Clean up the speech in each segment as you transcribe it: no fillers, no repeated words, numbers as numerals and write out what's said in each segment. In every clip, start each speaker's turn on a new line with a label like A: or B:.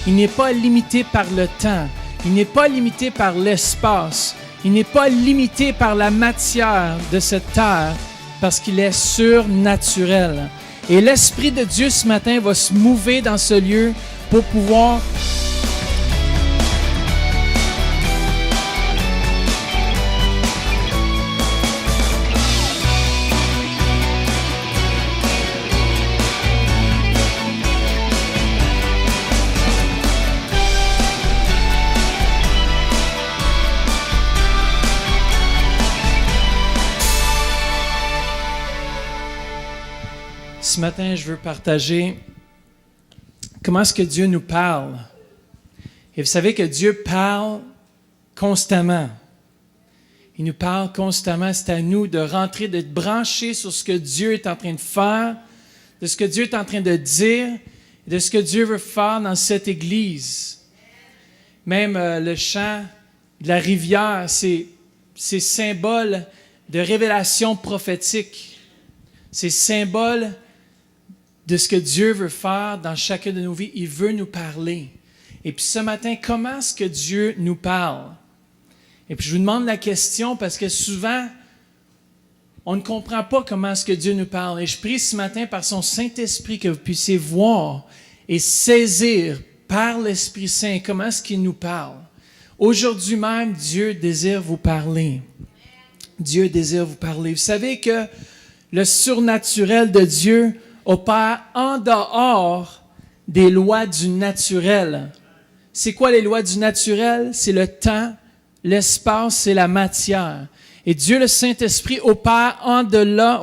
A: Il n'est pas limité par le temps. Il n'est pas limité par l'espace. Il n'est pas limité par la matière de cette terre parce qu'il est surnaturel. Et l'Esprit de Dieu ce matin va se mouver dans ce lieu pour pouvoir Ce matin, je veux partager comment est-ce que Dieu nous parle. Et vous savez que Dieu parle constamment. Il nous parle constamment. C'est à nous de rentrer, d'être branchés sur ce que Dieu est en train de faire, de ce que Dieu est en train de dire, de ce que Dieu veut faire dans cette Église. Même le chant de la rivière, c'est symbole de révélation prophétique. C'est symbole de ce que Dieu veut faire dans chacune de nos vies. Il veut nous parler. Et puis ce matin, comment est-ce que Dieu nous parle? Et puis je vous demande la question parce que souvent, on ne comprend pas comment est-ce que Dieu nous parle. Et je prie ce matin par son Saint-Esprit que vous puissiez voir et saisir par l'Esprit Saint comment est-ce qu'il nous parle. Aujourd'hui même, Dieu désire vous parler. Dieu désire vous parler. Vous savez que le surnaturel de Dieu opère en dehors des lois du naturel. C'est quoi les lois du naturel? C'est le temps, l'espace et la matière. Et Dieu, le Saint-Esprit, opère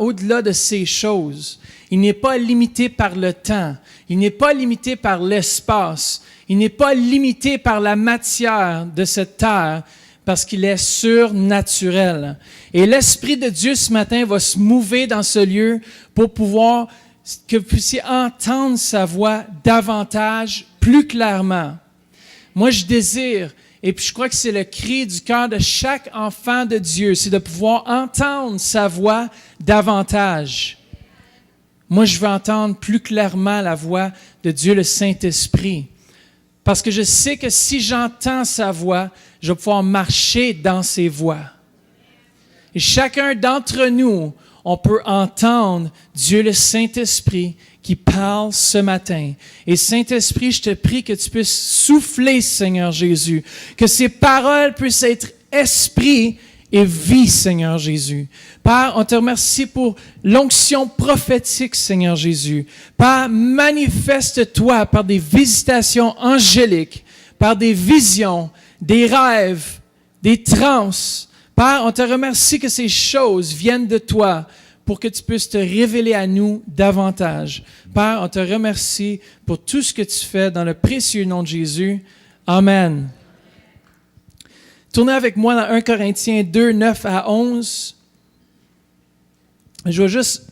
A: au-delà de ces choses. Il n'est pas limité par le temps. Il n'est pas limité par l'espace. Il n'est pas limité par la matière de cette terre parce qu'il est surnaturel. Et l'Esprit de Dieu ce matin va se mouver dans ce lieu pour pouvoir que vous puissiez entendre sa voix davantage, plus clairement. Moi, je désire, et puis je crois que c'est le cri du cœur de chaque enfant de Dieu, c'est de pouvoir entendre sa voix davantage. Moi, je veux entendre plus clairement la voix de Dieu, le Saint-Esprit. Parce que je sais que si j'entends sa voix, je vais pouvoir marcher dans ses voies. Et chacun d'entre nous, on peut entendre Dieu le Saint-Esprit qui parle ce matin. Et Saint-Esprit, je te prie que tu puisses souffler, Seigneur Jésus, que ces paroles puissent être esprit et vie, Seigneur Jésus. Père, on te remercie pour l'onction prophétique, Seigneur Jésus. Père, manifeste-toi par des visitations angéliques, par des visions, des rêves, des transes. Père, on te remercie que ces choses viennent de toi pour que tu puisses te révéler à nous davantage. Père, on te remercie pour tout ce que tu fais dans le précieux nom de Jésus. Amen. Tournez avec moi dans 1 Corinthiens 2, 9 à 11. Je vais juste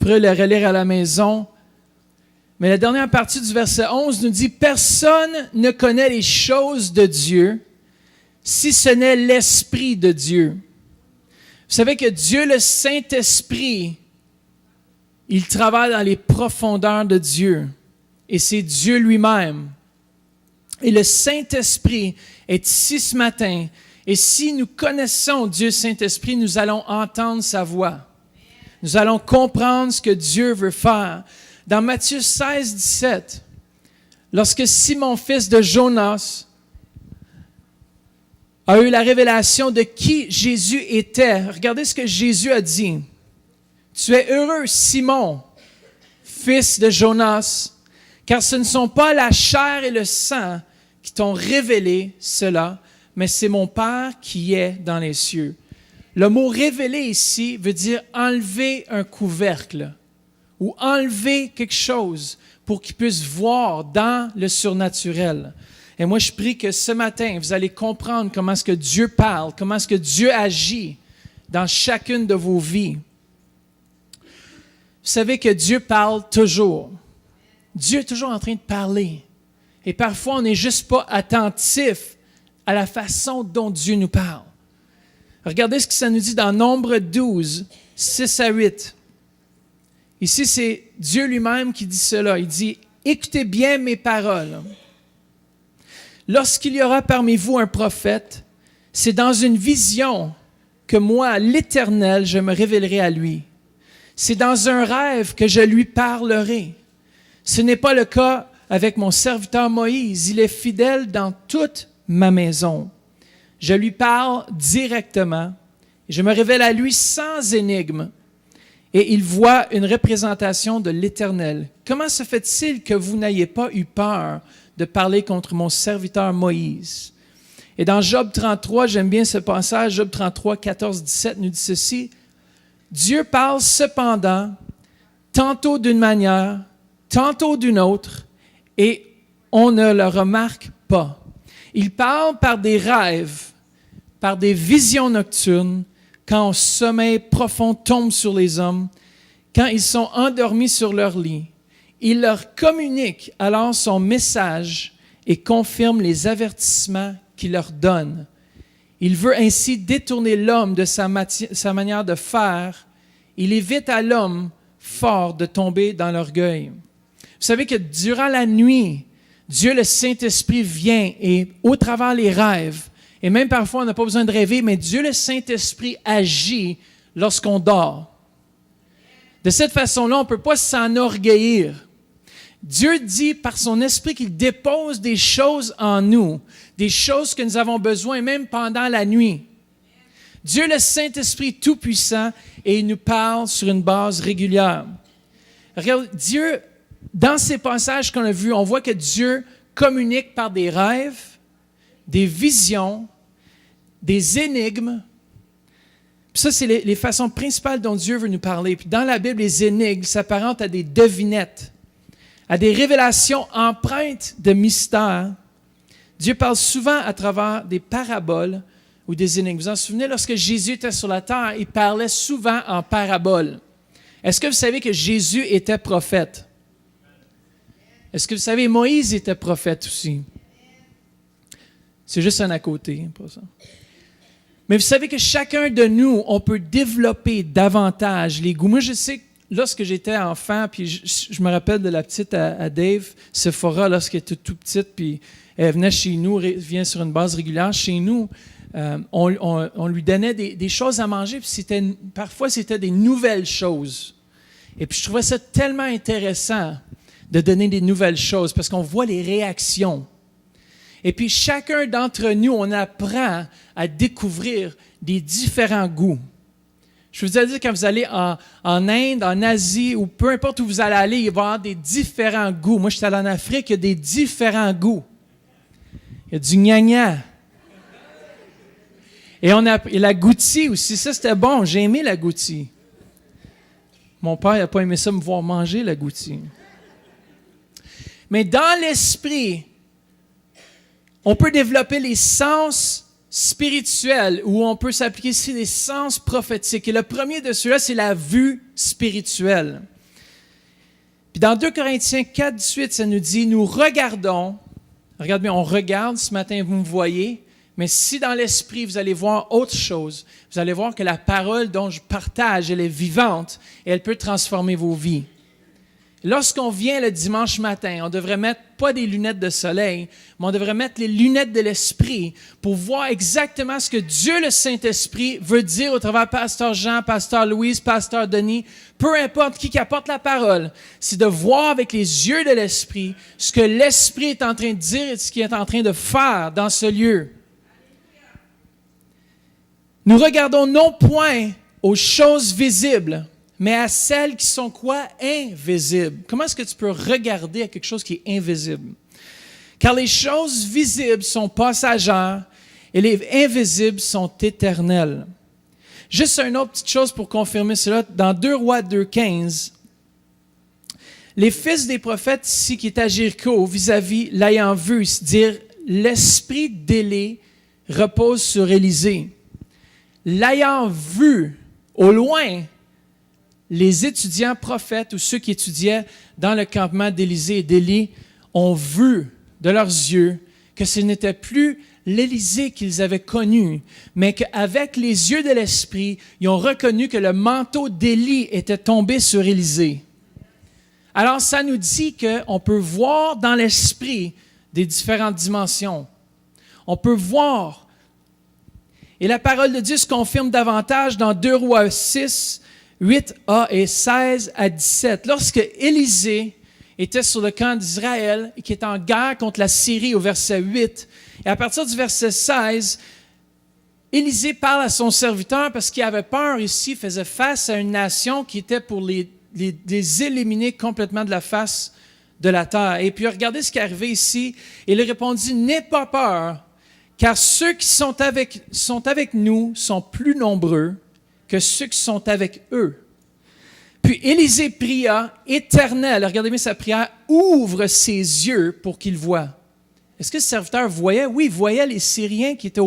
A: le relire à la maison. Mais la dernière partie du verset 11 nous dit « Personne ne connaît les choses de Dieu, si ce n'est l'Esprit de Dieu. » Vous savez que Dieu, le Saint-Esprit, il travaille dans les profondeurs de Dieu. Et c'est Dieu lui-même. Et le Saint-Esprit est ici ce matin. Et si nous connaissons Dieu Saint-Esprit, nous allons entendre sa voix. Nous allons comprendre ce que Dieu veut faire. Dans Matthieu 16, 17, lorsque Simon, fils de Jonas, a eu la révélation de qui Jésus était. Regardez ce que Jésus a dit. « Tu es heureux, Simon, fils de Jonas, car ce ne sont pas la chair et le sang qui t'ont révélé cela, mais c'est mon Père qui est dans les cieux. » Le mot « révéler » ici veut dire enlever un couvercle ou enlever quelque chose pour qu'il puisse voir dans le surnaturel. Et moi, je prie que ce matin, vous allez comprendre comment est-ce que Dieu parle, comment est-ce que Dieu agit dans chacune de vos vies. Vous savez que Dieu parle toujours. Dieu est toujours en train de parler. Et parfois, on n'est juste pas attentif à la façon dont Dieu nous parle. Regardez ce que ça nous dit dans Nombre 12, 6 à 8. Ici, c'est Dieu lui-même qui dit cela. Il dit « Écoutez bien mes paroles. lorsqu'il y aura parmi vous un prophète, c'est dans une vision que moi, l'Éternel, je me révélerai à lui. C'est dans un rêve que je lui parlerai. Ce n'est pas le cas avec mon serviteur Moïse. Il est fidèle dans toute ma maison. Je lui parle directement. Je me révèle à lui sans énigme. Et il voit une représentation de l'Éternel. Comment se fait-il que vous n'ayez pas eu peur de parler contre mon serviteur Moïse? Et dans Job 33, j'aime bien ce passage, Job 33, 14, 17 nous dit ceci. Dieu parle cependant, tantôt d'une manière, tantôt d'une autre, et on ne le remarque pas. Il parle par des rêves, par des visions nocturnes, quand un sommeil profond tombe sur les hommes, quand ils sont endormis sur leur lit. Il leur communique alors son message et confirme les avertissements qu'il leur donne. Il veut ainsi détourner l'homme de sa manière de faire. Il évite à l'homme fort de tomber dans l'orgueil. Vous savez que durant la nuit, Dieu, le Saint-Esprit, vient et au travers les rêves, et même parfois on n'a pas besoin de rêver, mais Dieu, le Saint-Esprit, agit lorsqu'on dort. De cette façon-là, on ne peut pas s'enorgueillir. Dieu dit par son esprit qu'il dépose des choses en nous, des choses que nous avons besoin même pendant la nuit. Dieu, le Saint-Esprit tout-puissant, et il nous parle sur une base régulière. Regarde, Dieu, dans ces passages qu'on a vus, on voit que Dieu communique par des rêves, des visions, des énigmes. Puis ça, c'est les façons principales dont Dieu veut nous parler. Puis dans la Bible, les énigmes s'apparentent à des devinettes, à des révélations empreintes de mystère. Dieu parle souvent à travers des paraboles ou des énigmes. Vous vous en souvenez, lorsque Jésus était sur la terre, il parlait souvent en paraboles. Est-ce que vous savez que Jésus était prophète? Est-ce que vous savez, Moïse était prophète aussi? C'est juste un à côté, pas ça. Mais vous savez que chacun de nous, on peut développer davantage les goûts. Moi, je sais que lorsque j'étais enfant, puis je me rappelle de la petite à Dave, Sephora, lorsqu'elle était toute petite, puis elle venait chez nous, vient sur une base régulière chez nous, on lui donnait des choses à manger, puis parfois c'était des nouvelles choses. Et puis je trouvais ça tellement intéressant de donner des nouvelles choses, parce qu'on voit les réactions. Et puis, chacun d'entre nous, on apprend à découvrir des différents goûts. Je vous ai dit, quand vous allez en Inde, en Asie, ou peu importe où vous allez aller, il va y avoir des différents goûts. Moi, je suis allé en Afrique, il y a des différents goûts. Il y a du gna-gna. Et la goutti aussi, ça c'était bon, j'ai aimé la goutti. Mon père n'a pas aimé ça me voir manger la goutti. Mais dans l'esprit, on peut développer les sens spirituels ou on peut s'appliquer ici les sens prophétiques. Et le premier de ceux-là, c'est la vue spirituelle. Puis dans 2 Corinthiens 4, 18, ça nous dit, nous regardons, regarde bien, on regarde, ce matin vous me voyez, mais si dans l'esprit vous allez voir autre chose, vous allez voir que la parole dont je partage, elle est vivante et elle peut transformer vos vies. Lorsqu'on vient le dimanche matin, on devrait mettre pas des lunettes de soleil, mais on devrait mettre les lunettes de l'esprit pour voir exactement ce que Dieu, le Saint-Esprit, veut dire au travers Pasteur Jean, Pasteur Louise, Pasteur Denis, peu importe qui apporte la parole. C'est de voir avec les yeux de l'esprit ce que l'esprit est en train de dire et ce qu'il est en train de faire dans ce lieu. Nous regardons non point aux choses visibles, mais à celles qui sont quoi? Invisibles. Comment est-ce que tu peux regarder à quelque chose qui est invisible? Car les choses visibles sont passagères et les invisibles sont éternelles. Juste une autre petite chose pour confirmer cela. Dans 2 Rois 2,15, les fils des prophètes ici qui étaient à Jéricho vis-à-vis l'ayant vu, se dire l'esprit d'Élée repose sur Élisée. L'ayant vu au loin, les étudiants prophètes ou ceux qui étudiaient dans le campement d'Élisée et d'Élie ont vu de leurs yeux que ce n'était plus l'Élysée qu'ils avaient connu, mais qu'avec les yeux de l'esprit, ils ont reconnu que le manteau d'Élie était tombé sur Élysée. Alors, ça nous dit qu'on peut voir dans l'esprit des différentes dimensions. On peut voir. Et la parole de Dieu se confirme davantage dans 2 Rois 6, 8a et 16 à 17. Lorsque Élisée était sur le camp d'Israël et qui était en guerre contre la Syrie au verset 8, et à partir du verset 16, Élisée parle à son serviteur parce qu'il avait peur ici, faisait face à une nation qui était pour les éliminer complètement de la face de la terre. Et puis regardez ce qui est arrivé ici. Il répondit, « N'aie pas peur, car ceux qui sont avec nous sont plus nombreux que ceux qui sont avec eux. » Puis Élisée pria, « Éternel, regardez bien sa prière, ouvre ses yeux pour qu'il voie. » Est-ce que le serviteur voyait? Oui, il voyait les Syriens qui étaient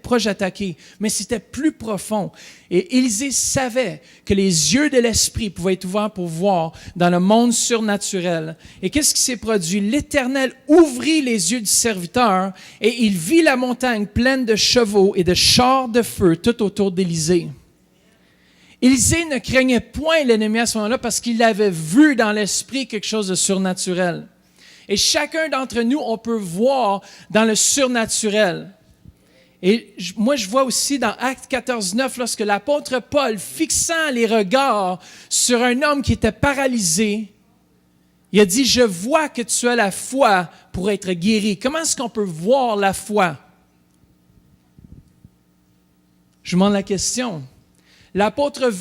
A: proches d'attaquer, mais c'était plus profond. Et Élisée savait que les yeux de l'esprit pouvaient être ouverts pour voir dans le monde surnaturel. Et qu'est-ce qui s'est produit? L'Éternel ouvrit les yeux du serviteur et il vit la montagne pleine de chevaux et de chars de feu tout autour d'Élisée. Élisée ne craignait point l'ennemi à ce moment-là parce qu'il avait vu dans l'esprit quelque chose de surnaturel. Et chacun d'entre nous, on peut voir dans le surnaturel. Et moi, je vois aussi dans Actes 14, 9, lorsque l'apôtre Paul, fixant les regards sur un homme qui était paralysé, il a dit, « Je vois que tu as la foi pour être guéri. » Comment est-ce qu'on peut voir la foi? Je vous demande la question. L'apôtre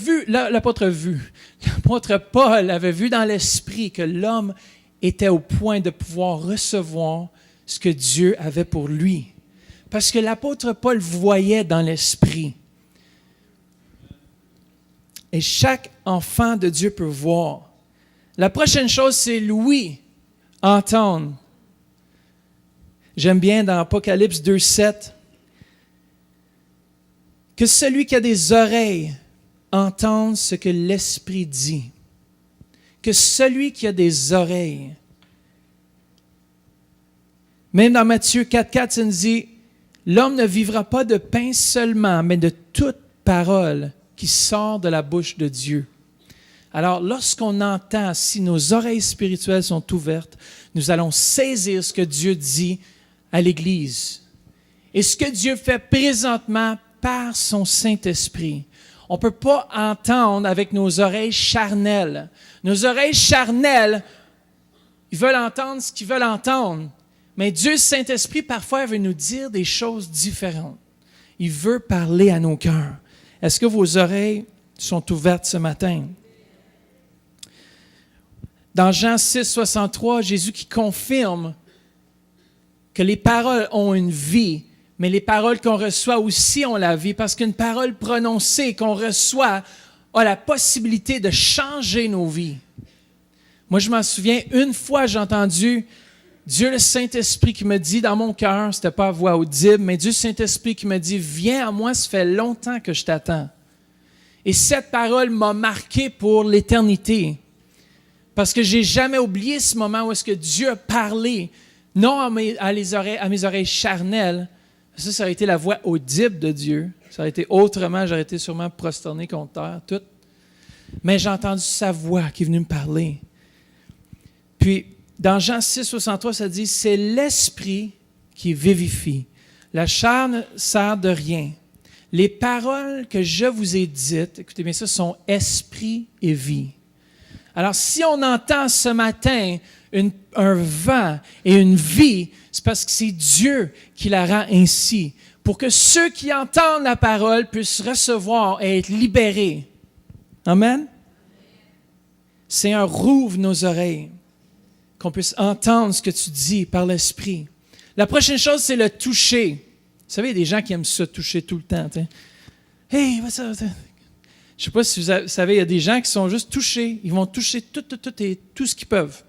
A: Paul avait vu dans l'esprit que l'homme était au point de pouvoir recevoir ce que Dieu avait pour lui. Parce que l'apôtre Paul voyait dans l'esprit. Et chaque enfant de Dieu peut voir. La prochaine chose, c'est l'ouïe, entendre. J'aime bien dans Apocalypse 2:7 que celui qui a des oreilles entende ce que l'Esprit dit. Que celui qui a des oreilles. Même dans Matthieu 4:4, ça nous dit, « L'homme ne vivra pas de pain seulement, mais de toute parole qui sort de la bouche de Dieu. » Alors, lorsqu'on entend, si nos oreilles spirituelles sont ouvertes, nous allons saisir ce que Dieu dit à l'Église. Et ce que Dieu fait présentement par son Saint-Esprit. On ne peut pas entendre avec nos oreilles charnelles. Nos oreilles charnelles, ils veulent entendre ce qu'ils veulent entendre. Mais Dieu, le Saint-Esprit, parfois, veut nous dire des choses différentes. Il veut parler à nos cœurs. Est-ce que vos oreilles sont ouvertes ce matin? Dans Jean 6, 63, Jésus qui confirme que les paroles ont une vie, mais les paroles qu'on reçoit aussi ont la vie, parce qu'une parole prononcée qu'on reçoit a la possibilité de changer nos vies. Moi, je m'en souviens, une fois, j'ai entendu Dieu le Saint-Esprit qui me dit dans mon cœur, c'était pas à voix audible, mais Dieu le Saint-Esprit qui me dit, viens à moi, ça fait longtemps que je t'attends. Et cette parole m'a marqué pour l'éternité. Parce que j'ai jamais oublié ce moment où est-ce que Dieu a parlé, non à mes oreilles charnelles. Ça aurait été la voix audible de Dieu. Ça aurait été autrement, j'aurais été sûrement prosterné contre terre, tout. Mais j'ai entendu sa voix qui est venue me parler. Puis, dans Jean 6, 63, ça dit, « C'est l'Esprit qui vivifie. La chair ne sert de rien. Les paroles que je vous ai dites, écoutez bien ça, sont esprit et vie. » Alors, si on entend ce matin un vent et une vie, c'est parce que c'est Dieu qui la rend ainsi, pour que ceux qui entendent la parole puissent recevoir et être libérés. Amen? C'est un rouvre nos oreilles, qu'on puisse entendre ce que tu dis par l'Esprit. La prochaine chose, c'est le toucher. Vous savez, il y a des gens qui aiment se toucher tout le temps. T'sais. Hey, what's up? Je ne sais pas si vous savez, il y a des gens qui sont juste touchés. Ils vont toucher tout ce qu'ils peuvent.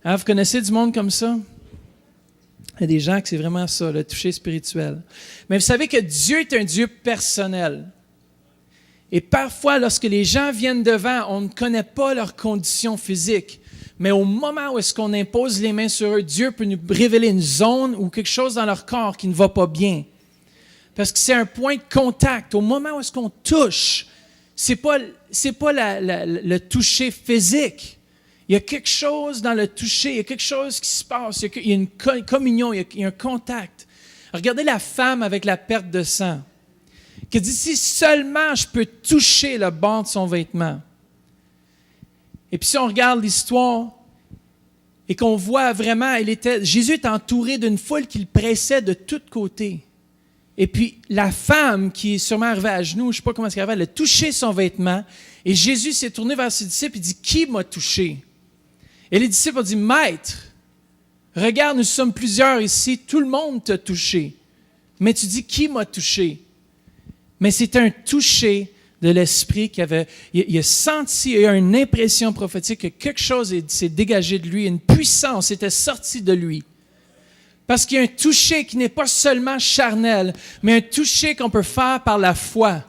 A: Hein, vous connaissez du monde comme ça? Il y a des gens qui c'est vraiment ça, le toucher spirituel. Mais vous savez que Dieu est un Dieu personnel. Et parfois, lorsque les gens viennent devant, on ne connaît pas leurs conditions physiques. Mais au moment où est-ce qu'on impose les mains sur eux, Dieu peut nous révéler une zone ou quelque chose dans leur corps qui ne va pas bien. Parce que c'est un point de contact. Au moment où est-ce qu'on touche, c'est pas le toucher physique. Il Il y a quelque chose dans le toucher, il y a quelque chose qui se passe, il y a une communion, il y a un contact. Regardez la femme avec la perte de sang, qui dit, si seulement je peux toucher le bord de son vêtement. Et puis si on regarde l'histoire et qu'on voit vraiment, Jésus est entouré d'une foule qui le pressait de tous côtés. Et puis la femme qui est sûrement arrivée à genoux, je ne sais pas comment elle est arrivée, elle a touché son vêtement et Jésus s'est tourné vers ses disciples et dit, qui m'a touché? Et les disciples ont dit, Maître, regarde, nous sommes plusieurs ici, tout le monde t'a touché. Mais tu dis, qui m'a touché? Mais c'est un toucher de l'Esprit il a senti, il a eu une impression prophétique que quelque chose s'est dégagé de lui, une puissance était sortie de lui. Parce qu'il y a un toucher qui n'est pas seulement charnel, mais un toucher qu'on peut faire par la foi.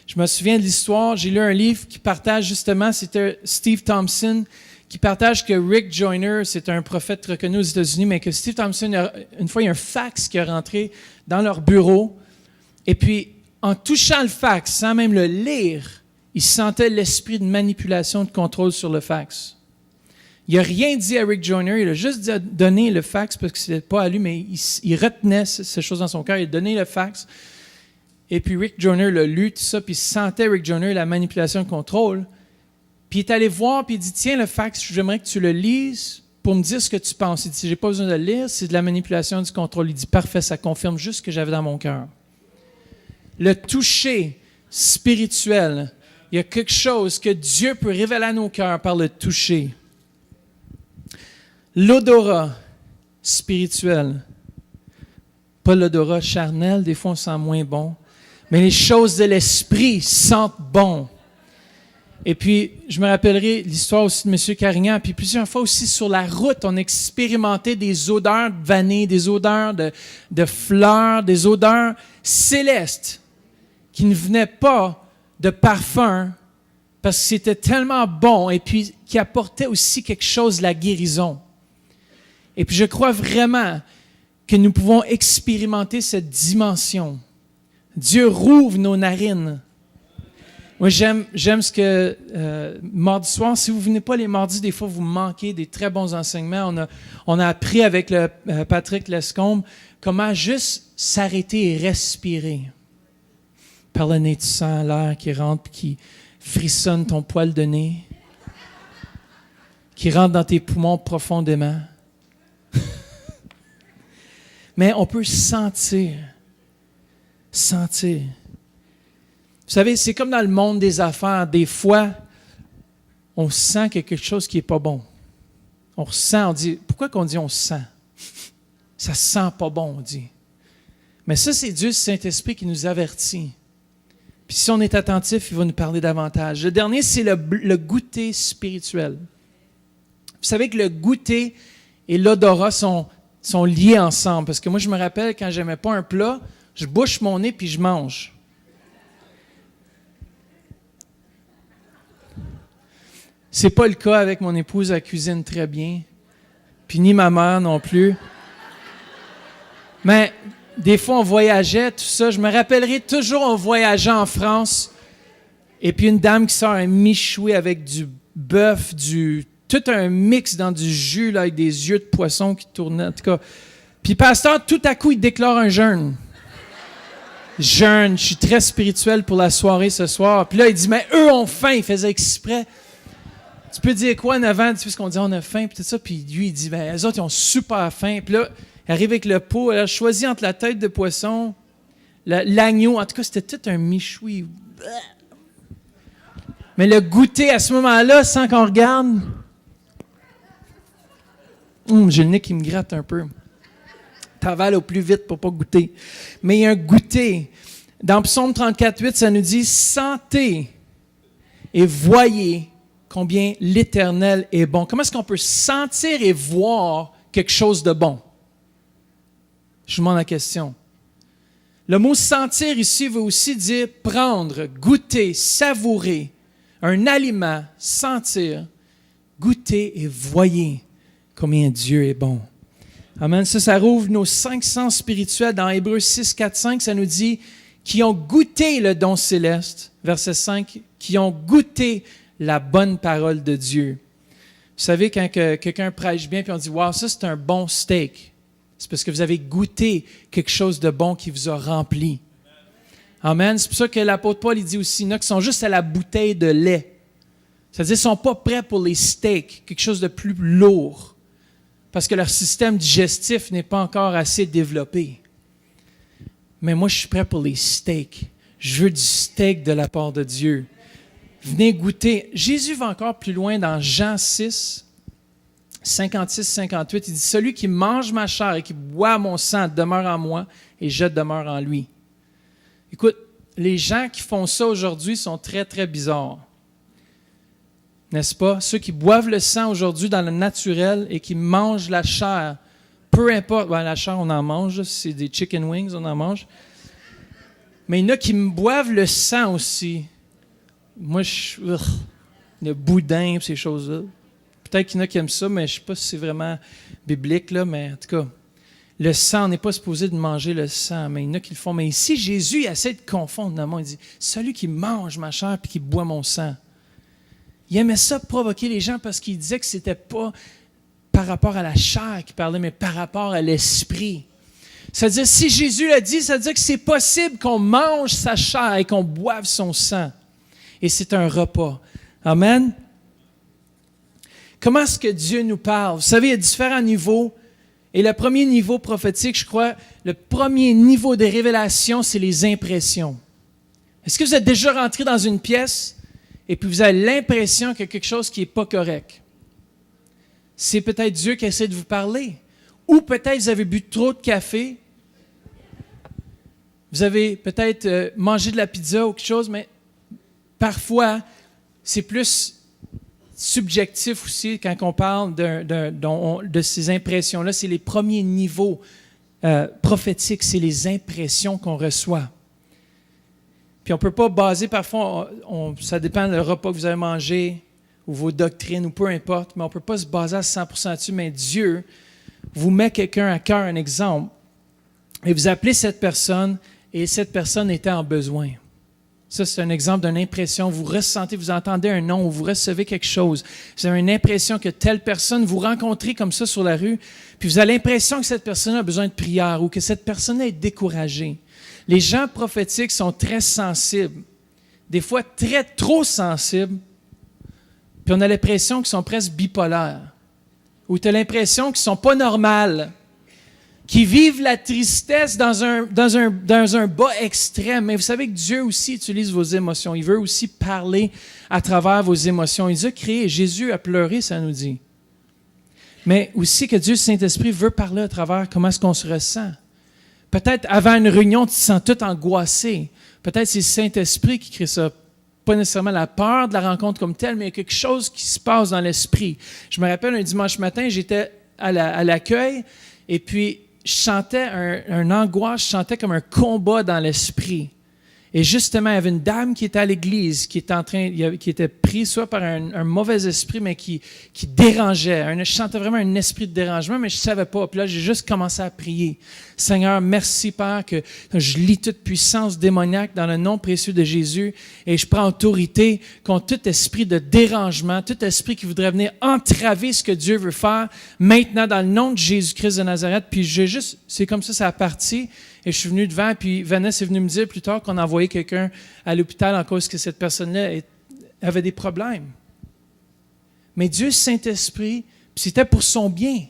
A: Je me souviens de l'histoire, j'ai lu un livre qui partage justement, c'était Steve Thompson, qui partage que Rick Joyner, c'est un prophète reconnu aux États-Unis, mais que Steve Thompson, une fois, il y a un fax qui est rentré dans leur bureau, et puis en touchant le fax, sans même le lire, il sentait l'esprit de manipulation, de contrôle sur le fax. Il n'a rien dit à Rick Joyner, il a juste donné le fax parce que ce n'était pas à lui, mais il retenait ces choses dans son cœur, il a donné le fax. Et puis Rick Joyner l'a lu, tout ça, puis il sentait Rick Joyner la manipulation, le contrôle. Puis il est allé voir, puis il dit, tiens, le fax, j'aimerais que tu le lises pour me dire ce que tu penses. Il dit, j'ai pas besoin de le lire, c'est de la manipulation, du contrôle. Il dit, parfait, ça confirme juste ce que j'avais dans mon cœur. Le toucher spirituel, il y a quelque chose que Dieu peut révéler à nos cœurs par le toucher. L'odorat spirituel, pas l'odorat charnel, des fois on sent moins bon, mais les choses de l'esprit sentent bon. Et puis, je me rappellerai l'histoire aussi de M. Carignan, puis plusieurs fois aussi sur la route, on expérimentait des odeurs de vanille, des odeurs de fleurs, des odeurs célestes qui ne venaient pas de parfum, parce que c'était tellement bon, et puis qui apportaient aussi quelque chose de la guérison. Et puis je crois vraiment que nous pouvons expérimenter cette dimension. Dieu rouvre nos narines. Moi, j'aime ce que mardi soir, si vous ne venez pas les mardis, des fois, vous manquez des très bons enseignements. On a appris avec Patrick Lescombe comment juste s'arrêter et respirer. Par le nez, tu sens l'air qui rentre et qui frissonne ton poil de nez, qui rentre dans tes poumons profondément. Mais on peut sentir. Vous savez, c'est comme dans le monde des affaires. Des fois, on sent qu'il y a quelque chose qui n'est pas bon. On ressent, on dit, pourquoi qu'on dit on sent? Ça sent pas bon, on dit. Mais ça, c'est Dieu, c'est Saint-Esprit qui nous avertit. Puis si on est attentif, il va nous parler davantage. Le dernier, c'est le goûter spirituel. Vous savez que le goûter et l'odorat sont liés ensemble. Parce que moi, je me rappelle, quand je n'aimais pas un plat, je bouche mon nez puis je mange. C'est pas le cas avec mon épouse, elle cuisine très bien. Puis ni ma mère non plus. Mais des fois, on voyageait, tout ça. Je me rappellerai toujours, on voyageait en France. Et puis une dame qui sort un michoui avec du bœuf, tout un mix dans du jus là, avec des yeux de poisson qui tournaient. En tout cas. Puis pasteur, tout à coup, il déclare un jeûne. Jeûne, je suis très spirituel pour la soirée ce soir. Puis là, il dit, mais eux ont faim. Il faisait exprès. Tu peux dire quoi en avant, tu sais ce qu'on dit, on a faim, puis tout ça. Puis lui, il dit, ben, eux autres, ils ont super faim. Puis là, il arrive avec le pot, elle a choisi entre la tête de poisson, l'agneau. En tout cas, c'était tout un michoui. Mais le goûter à ce moment-là, sans qu'on regarde, j'ai le nez qui me gratte un peu. T'avales au plus vite pour pas goûter. Mais il y a un goûter. Dans Psaume 34:8, ça nous dit « Sentez et voyez combien l'Éternel est bon. » Comment est-ce qu'on peut sentir et voir quelque chose de bon? Je vous demande la question. Le mot « sentir » ici veut aussi dire prendre, goûter, savourer. Un aliment, sentir, goûter et voyez combien Dieu est bon. Amen. Ça rouvre nos 5 sens spirituels. Dans Hébreux 6, 4, 5, ça nous dit qui ont goûté le don céleste, verset 5, qui ont goûté la bonne parole de Dieu. Vous savez, quand quelqu'un prêche bien, puis on dit « Wow, ça c'est un bon steak », c'est parce que vous avez goûté quelque chose de bon qui vous a rempli. Amen. C'est pour ça que l'apôtre Paul il dit aussi, il y en a qui sont juste à la bouteille de lait. C'est-à-dire qu'ils ne sont pas prêts pour les steaks, quelque chose de plus lourd, parce que leur système digestif n'est pas encore assez développé. Mais moi, je suis prêt pour les steaks. Je veux du steak de la part de Dieu. Venez goûter. Jésus va encore plus loin dans Jean 6, 56-58. Il dit, « Celui qui mange ma chair et qui boit mon sang demeure en moi et je demeure en lui. » Écoute, les gens qui font ça aujourd'hui sont très, très bizarres. N'est-ce pas? Ceux qui boivent le sang aujourd'hui dans le naturel et qui mangent la chair, peu importe, la chair on en mange, si c'est des chicken wings, on en mange. Mais il y en a qui boivent le sang aussi. Moi, le boudin et ces choses-là. Peut-être qu'il y en a qui aiment ça, mais je ne sais pas si c'est vraiment biblique, là, mais en tout cas, le sang, on n'est pas supposé de manger le sang, mais il y en a qui le font. Mais ici, Jésus il essaie de confondre dans le monde. Il dit, celui qui mange ma chair et qui boit mon sang. Il aimait ça provoquer les gens parce qu'il disait que ce n'était pas par rapport à la chair qu'il parlait, mais par rapport à l'esprit. C'est-à-dire, si Jésus l'a dit, ça veut dire que c'est possible qu'on mange sa chair et qu'on boive son sang. Et c'est un repas. Amen. Comment est-ce que Dieu nous parle? Vous savez, il y a différents niveaux. Et le premier niveau prophétique, je crois, le premier niveau de révélation, c'est les impressions. Est-ce que vous êtes déjà rentré dans une pièce et puis vous avez l'impression qu'il y a quelque chose qui n'est pas correct? C'est peut-être Dieu qui essaie de vous parler. Ou peut-être vous avez bu trop de café. Vous avez peut-être mangé de la pizza ou quelque chose, mais parfois, c'est plus subjectif aussi quand on parle de ces impressions-là. C'est les premiers niveaux prophétiques, c'est les impressions qu'on reçoit. Puis on ne peut pas baser, parfois, ça dépend du repas que vous avez mangé ou vos doctrines ou peu importe, mais on ne peut pas se baser à 100% dessus, mais Dieu vous met quelqu'un à cœur, un exemple, et vous appelez cette personne, et cette personne était en besoin. Ça, c'est un exemple d'une impression. Vous ressentez, vous entendez un nom, ou vous recevez quelque chose. Vous avez une impression que telle personne, vous rencontrez comme ça sur la rue, puis vous avez l'impression que cette personne a besoin de prière ou que cette personne est découragée. Les gens prophétiques sont très sensibles, des fois trop sensibles, puis on a l'impression qu'ils sont presque bipolaires, ou tu as l'impression qu'ils ne sont pas normales, qui vivent la tristesse dans un bas extrême. Mais vous savez que Dieu aussi utilise vos émotions. Il veut aussi parler à travers vos émotions. Il nous a créés. Jésus a pleuré, ça nous dit. Mais aussi que Dieu, Saint-Esprit, veut parler à travers comment est-ce qu'on se ressent. Peut-être avant une réunion, tu te sens tout angoissé. Peut-être c'est le Saint-Esprit qui crée ça. Pas nécessairement la peur de la rencontre comme telle, mais il y a quelque chose qui se passe dans l'esprit. Je me rappelle un dimanche matin, j'étais à l'accueil et puis je sentais un angoisse, je sentais comme un combat dans l'esprit. Et justement, il y avait une dame qui était à l'église, qui était prise soit par un mauvais esprit, mais qui dérangeait. Je sentais vraiment un esprit de dérangement, mais je ne savais pas. Puis là, j'ai juste commencé à prier. Seigneur, merci Père, que je lis toute puissance démoniaque dans le nom précieux de Jésus et je prends autorité contre tout esprit de dérangement, tout esprit qui voudrait venir entraver ce que Dieu veut faire maintenant dans le nom de Jésus-Christ de Nazareth. Puis c'est comme ça a parti. Et je suis venu devant, puis Vanessa est venue me dire plus tard qu'on a envoyé quelqu'un à l'hôpital en cause que cette personne-là avait des problèmes. Mais Dieu Saint-Esprit, c'était pour son bien.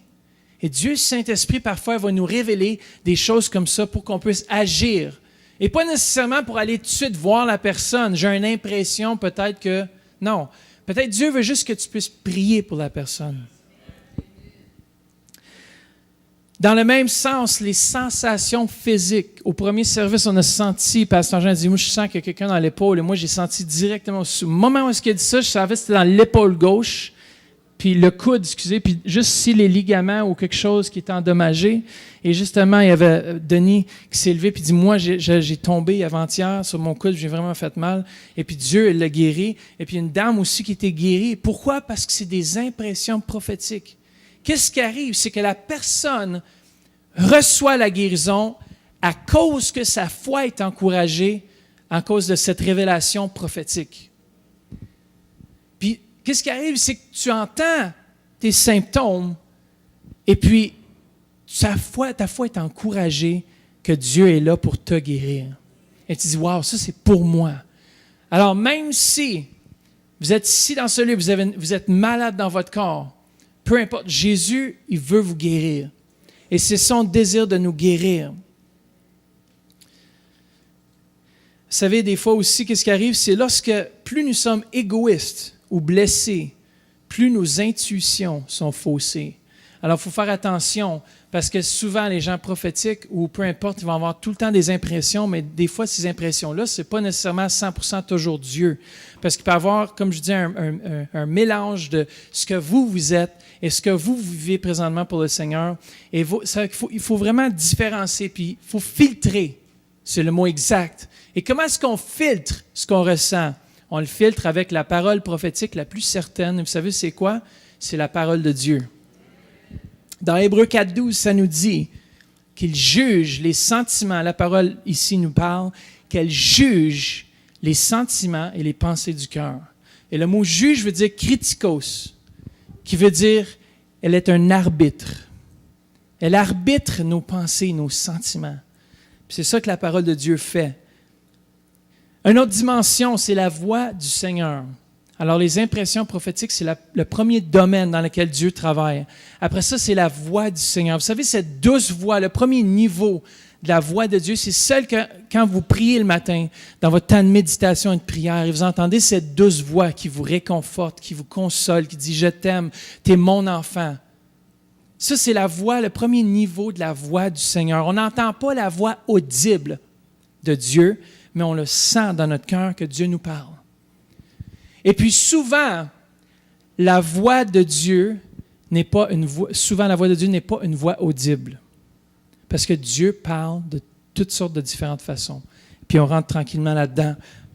A: Et Dieu Saint-Esprit, parfois, va nous révéler des choses comme ça pour qu'on puisse agir. Et pas nécessairement pour aller tout de suite voir la personne. J'ai une impression peut-être que... Non. Peut-être Dieu veut juste que tu puisses prier pour la personne. Dans le même sens, les sensations physiques. Au premier service, on a senti, Pasteur Jean a dit, moi je sens qu'il y a quelqu'un dans l'épaule. Et moi, j'ai senti directement au moment où il a dit ça, je savais que c'était dans l'épaule gauche, puis le coude, puis juste ici les ligaments ou quelque chose qui était endommagé. Et justement, il y avait Denis qui s'est levé puis dit, moi j'ai tombé avant-hier sur mon coude, j'ai vraiment fait mal. Et puis Dieu, il l'a guéri. Et puis une dame aussi qui était guérie. Pourquoi? Parce que c'est des impressions prophétiques. Qu'est-ce qui arrive? C'est que la personne reçoit la guérison, à cause que sa foi est encouragée à cause de cette révélation prophétique. Puis, qu'est-ce qui arrive, c'est que tu entends tes symptômes et puis ta foi est encouragée que Dieu est là pour te guérir. Et tu dis, wow, ça c'est pour moi. Alors, même si vous êtes ici dans ce lieu, vous êtes malade dans votre corps, peu importe, Jésus, il veut vous guérir. Et c'est son désir de nous guérir. Vous savez, des fois aussi, qu'est-ce qui arrive, c'est lorsque plus nous sommes égoïstes ou blessés, plus nos intuitions sont faussées. Alors, il faut faire attention, parce que souvent, les gens prophétiques, ou peu importe, ils vont avoir tout le temps des impressions, mais des fois, ces impressions-là, ce n'est pas nécessairement 100% toujours Dieu. Parce qu'il peut y avoir, comme je dis, un mélange de ce que vous êtes et ce que vous vivez présentement pour le Seigneur. Et il faut vraiment différencier, puis il faut filtrer, c'est le mot exact. Et comment est-ce qu'on filtre ce qu'on ressent? On le filtre avec la parole prophétique la plus certaine. Vous savez, c'est quoi? C'est la parole de Dieu. Dans Hébreux 4.12, ça nous dit qu'il juge les sentiments. La parole ici nous parle qu'elle juge les sentiments et les pensées du cœur. Et le mot juge veut dire kritikos, qui veut dire elle est un arbitre. Elle arbitre nos pensées, nos sentiments. Puis c'est ça que la parole de Dieu fait. Une autre dimension, c'est la voix du Seigneur. Alors, les impressions prophétiques, c'est le premier domaine dans lequel Dieu travaille. Après ça, c'est la voix du Seigneur. Vous savez, cette douce voix, le premier niveau de la voix de Dieu, c'est celle que, quand vous priez le matin, dans votre temps de méditation et de prière, et vous entendez cette douce voix qui vous réconforte, qui vous console, qui dit « Je t'aime, t'es mon enfant ». Ça, c'est la voix, le premier niveau de la voix du Seigneur. On n'entend pas la voix audible de Dieu, mais on le sent dans notre cœur que Dieu nous parle. Et puis souvent, la voix de Dieu n'est pas une voix audible. Parce que Dieu parle de toutes sortes de différentes façons. Puis on rentre tranquillement là-dedans,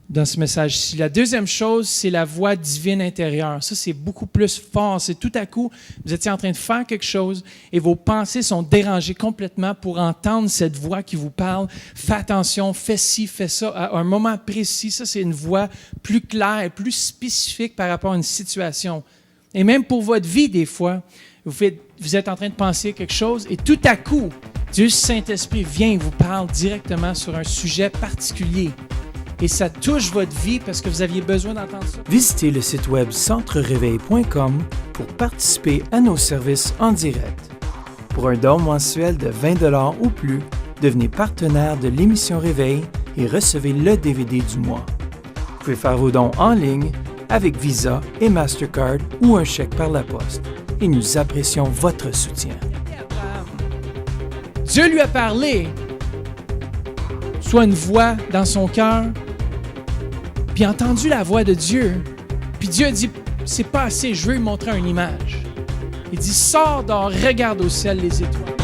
A: dans ce message-ci. La deuxième chose, c'est la voix divine intérieure. Ça, c'est beaucoup plus fort. C'est tout à coup, vous étiez en train de faire quelque chose et vos pensées sont dérangées complètement pour entendre cette voix qui vous parle. Fais attention, fais ci, fais ça, à un moment précis. Ça, c'est une voix plus claire et plus spécifique par rapport à une situation. Et même pour votre vie, des fois, vous êtes en train de penser quelque chose et tout à coup, Dieu Saint-Esprit vient et vous parle directement sur un sujet particulier. Et ça touche votre vie parce que vous aviez besoin d'entendre ça.
B: Visitez le site web centrereveil.com pour participer à nos services en direct. Pour un don mensuel de 20$ ou plus, devenez partenaire de l'émission Réveil et recevez le DVD du mois. Vous pouvez faire vos dons en ligne avec Visa et Mastercard ou un chèque par la poste. Et nous apprécions votre soutien.
A: Dieu lui a parlé, soit une voix dans son cœur, puis a entendu la voix de Dieu. Puis Dieu a dit, c'est pas assez, je veux lui montrer une image. Il dit, sors dehors, regarde au ciel les étoiles.